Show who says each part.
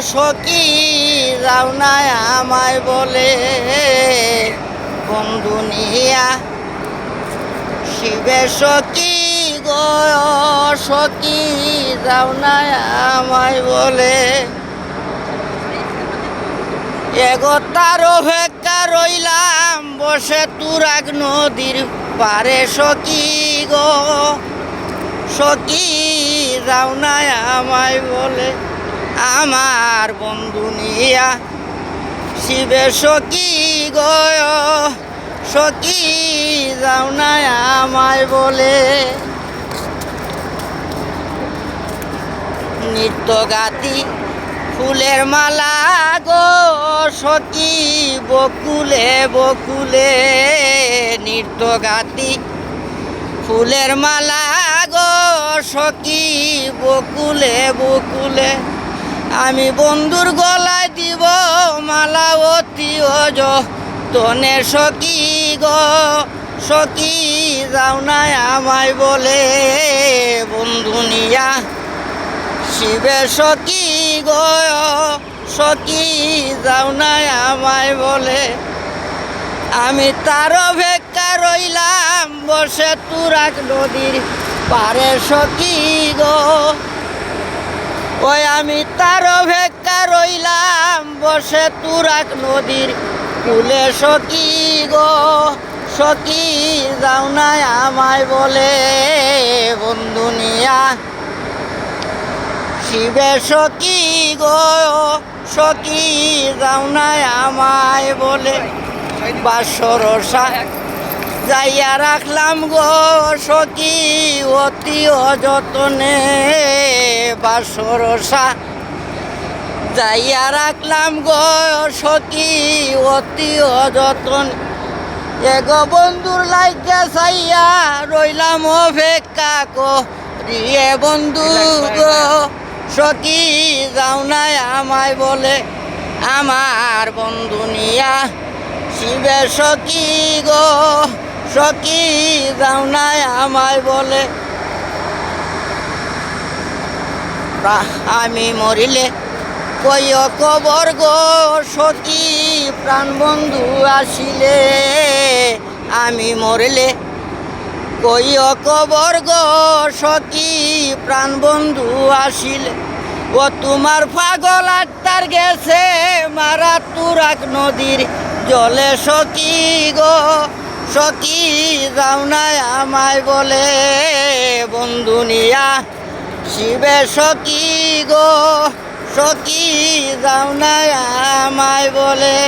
Speaker 1: সখী যাও না আমায় বলে বন্ধু নিয়া শিবে সখী গো সখী যাও না আমায় বলে এগোতার অপেক্ষা রইলাম বসে তুরাগ নদীর পারে সখী গো সখী যাও না আমায় বলে আমার বন্ধু নিয়া শিবে সখী গো সখী যাও না আমায় বলে নৃত্য গাতি ফুলের মালা গো সখী বকুলে বকুলে নৃত্য গাতি ফুলের মালা গো সখী বকুলে বকুলে আমি বন্ধুর গলায় দিব মালা অতি তনে সখী গো সখী যাও না আমায় বলে বন্ধু নিয়া শিবে সখী গো সখী যাও না আমায় বলে আমি তার অপেক্ষা রইলাম বসে তুরাগ নদীর পারে সখী গো ওই আমি তার অপেক্ষা রইলাম বসে তুরাগ নদীর কূলে সখী গো সখী যাও না আমায় বলে বন্ধু নিয়া শিবে সখী গো সখী যাও না আমায় বলে বাসরসা যাইয়া রাখলাম গো সখী অতি অযতনে বাসরসা যাইয়া রাখলাম গো সখী অতি অযতন এগো বন্ধুর লাইকা চাইয়া রইলাম অপেক্ষা করিয়ে বন্ধু গো সখী যাও না আমায় বলে আমার বন্ধু নিয়া শিবে সখী গো সখী যাও না আমায় বলে আমি মরিলে কইও কবর গো সখী প্রাণ বন্ধু আসিলে আমি মরিলে কইও কবর গো সখী প্রাণ বন্ধু আসিলে ও তোমার পাগল আত্মার গেছে মারা তুরাগ নদীর জলে সখী গো সখী যাও না আমায় বলে বন্ধু নিয়া শিবে সখী গো সখী যাও না আমায় বলে।